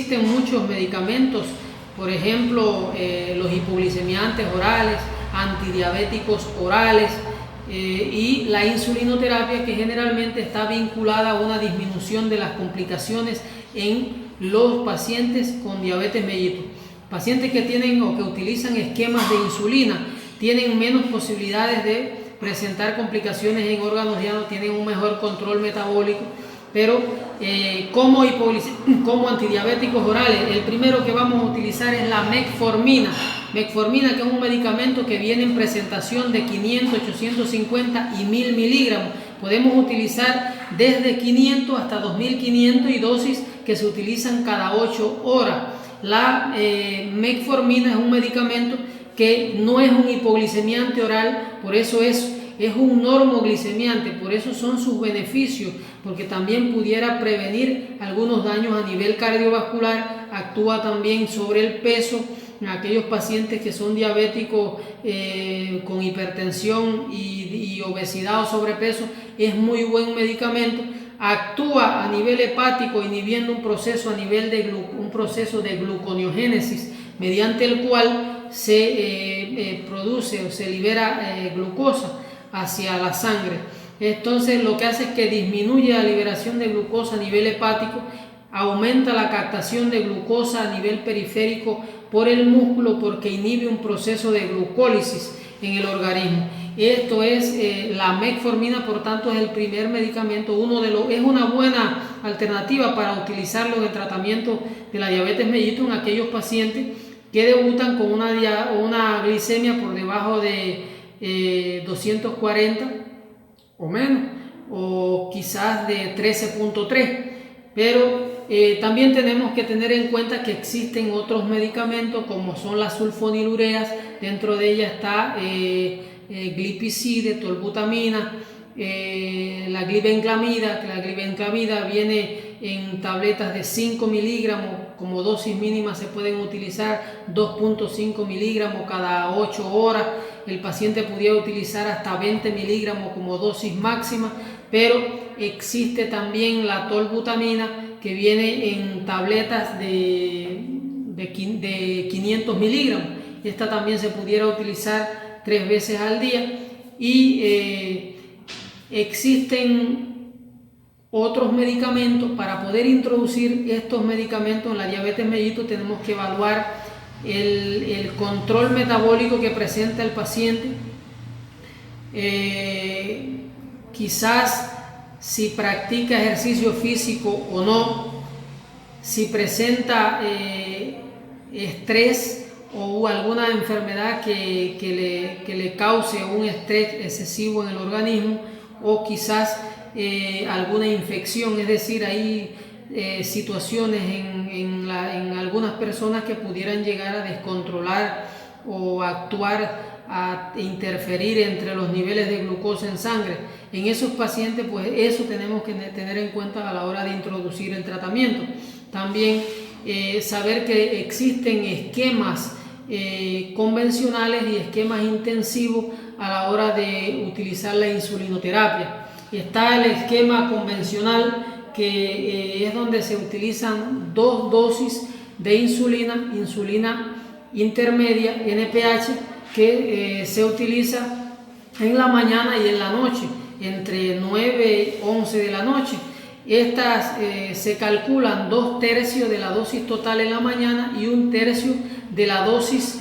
existen muchos medicamentos, por ejemplo, los hipoglicemiantes orales, antidiabéticos orales, y la insulinoterapia, que generalmente está vinculada a una disminución de las complicaciones en los pacientes con diabetes mellitus. Pacientes que tienen o que utilizan esquemas de insulina tienen menos posibilidades de presentar complicaciones en órganos llanos, tienen un mejor control metabólico, pero como antidiabéticos orales, el primero que vamos a utilizar es la metformina. Metformina, que es un medicamento que viene en presentación de 500, 850 y 1000 miligramos. Podemos utilizar desde 500 hasta 2500 y dosis que se utilizan cada 8 horas. La metformina es un medicamento que no es un hipoglicemiante oral, por eso es un normoglicemiante, por eso son sus beneficios, porque también pudiera prevenir algunos daños a nivel cardiovascular, actúa también sobre el peso. En aquellos pacientes que son diabéticos con hipertensión y obesidad o sobrepeso, es muy buen medicamento. Actúa a nivel hepático inhibiendo un proceso de gluconeogénesis, mediante el cual se produce o se libera glucosa hacia la sangre. Entonces lo que hace es que disminuye la liberación de glucosa a nivel hepático, aumenta la captación de glucosa a nivel periférico por el músculo, porque inhibe un proceso de glucólisis en el organismo. Esto es la metformina, por tanto es el primer medicamento, es una buena alternativa para utilizarlo en el tratamiento de la diabetes mellitus en aquellos pacientes que debutan con una glicemia por debajo de 240 o menos, o quizás de 13.3, pero también tenemos que tener en cuenta que existen otros medicamentos como son las sulfonilureas. Dentro de ellas está glipizide, tolbutamina, la glibenclamida, que la glibenclamida viene en tabletas de 5 miligramos, como dosis mínima se pueden utilizar 2.5 miligramos cada 8 horas. El paciente pudiera utilizar hasta 20 miligramos como dosis máxima, pero existe también la tolbutamina, que viene en tabletas de 500 miligramos. Esta también se pudiera utilizar 3 veces al día. Y existen otros medicamentos. Para poder introducir estos medicamentos en la diabetes mellitus, tenemos que evaluar el control metabólico que presenta el paciente. Quizás si practica ejercicio físico o no, si presenta estrés o alguna enfermedad que le cause un estrés excesivo en el organismo, o quizás alguna infección. Es decir, hay situaciones en algunas personas que pudieran llegar a descontrolar o actuar a interferir entre los niveles de glucosa en sangre. En esos pacientes, pues eso tenemos que tener en cuenta a la hora de introducir el tratamiento. También saber que existen esquemas convencionales y esquemas intensivos a la hora de utilizar la insulinoterapia. Está el esquema convencional, que es donde se utilizan 2 dosis de insulina intermedia, NPH, que se utiliza en la mañana y en la noche, entre 9 y 11 de la noche. Estas se calculan 2/3 de la dosis total en la mañana y 1/3 de la dosis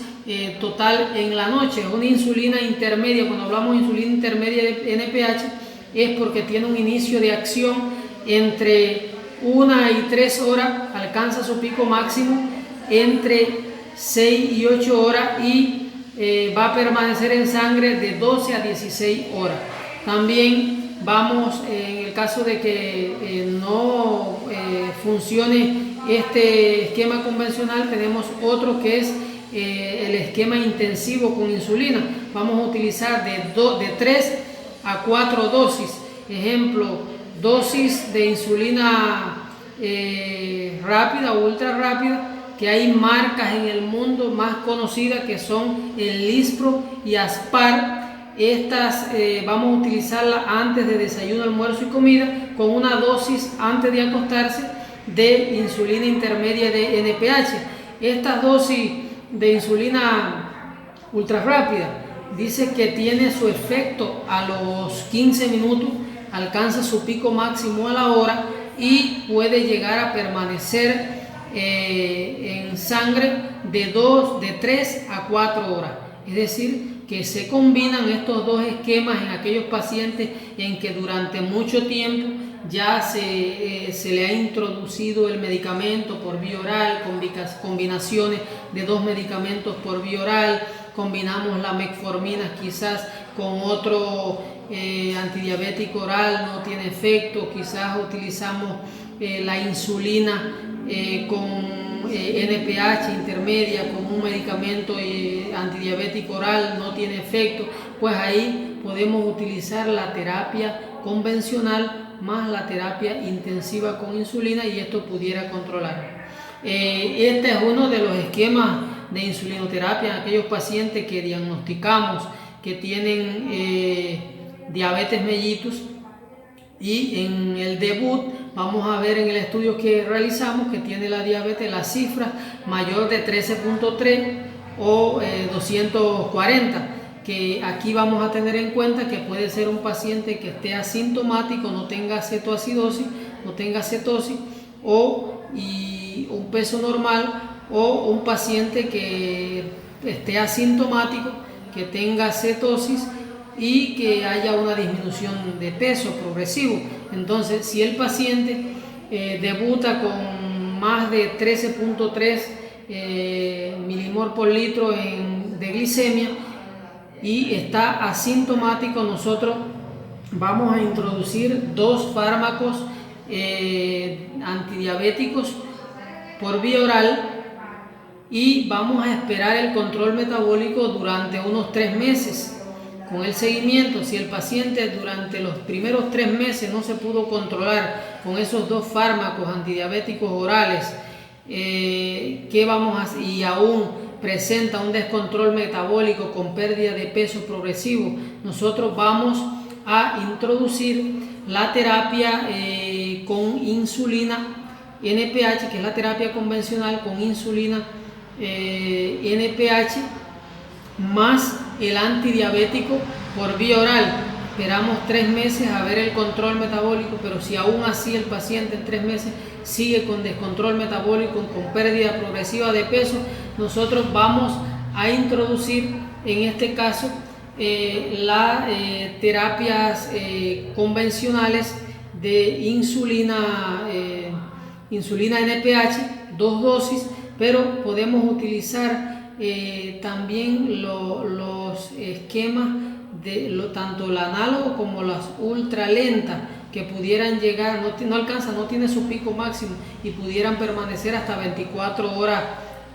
total en la noche. Una insulina intermedia, cuando hablamos de insulina intermedia de NPH, es porque tiene un inicio de acción entre 1 y 3 horas, alcanza su pico máximo entre 6 y 8 horas y va a permanecer en sangre de 12 a 16 horas. También vamos, en el caso de que no funcione este esquema convencional, tenemos otro que es el esquema intensivo con insulina. Vamos a utilizar de 3 a 4 dosis. Ejemplo, dosis de insulina rápida o ultra rápida, que hay marcas en el mundo más conocidas que son el Lispro y Aspar. Estas vamos a utilizarlas antes de desayuno, almuerzo y comida, con una dosis antes de acostarse de insulina intermedia de NPH. Esta dosis de insulina ultra rápida dice que tiene su efecto a los 15 minutos, alcanza su pico máximo a la hora y puede llegar a permanecer en sangre de 3 a 4 horas. Es decir, que se combinan estos dos esquemas en aquellos pacientes en que durante mucho tiempo ya se le ha introducido el medicamento por vía oral, combinaciones de dos medicamentos por vía oral, combinamos la metformina quizás con otro antidiabético oral, no tiene efecto, quizás utilizamos la insulina con NPH intermedia con un medicamento antidiabético oral, no tiene efecto, pues ahí podemos utilizar la terapia convencional más la terapia intensiva con insulina y esto pudiera controlar. Este es uno de los esquemas de insulinoterapia en aquellos pacientes que diagnosticamos que tienen diabetes mellitus, y en el debut vamos a ver en el estudio que realizamos que tiene la diabetes la cifra mayor de 13.3 o 240, que aquí vamos a tener en cuenta que puede ser un paciente que esté asintomático, no tenga cetoacidosis, no tenga cetosis y un peso normal, o un paciente que esté asintomático, que tenga cetosis y que haya una disminución de peso progresivo. Entonces, si el paciente debuta con más de 13.3 milimol por litro de glicemia y está asintomático, nosotros vamos a introducir dos fármacos antidiabéticos por vía oral y vamos a esperar el control metabólico durante unos 3 meses. Con el seguimiento, si el paciente durante los primeros 3 meses no se pudo controlar con esos dos fármacos antidiabéticos orales, ¿qué vamos a hacer? Y aún presenta un descontrol metabólico con pérdida de peso progresivo, nosotros vamos a introducir la terapia con insulina NPH, que es la terapia convencional con insulina NPH más el antidiabético por vía oral. Esperamos 3 meses a ver el control metabólico, pero si aún así el paciente en 3 meses sigue con descontrol metabólico, con pérdida progresiva de peso, nosotros vamos a introducir en este caso las terapias convencionales de insulina NPH, 2 dosis, pero podemos utilizar también los esquemas de tanto el análogo como las ultra lentas, que pudieran llegar, no alcanza, no tiene su pico máximo y pudieran permanecer hasta 24 horas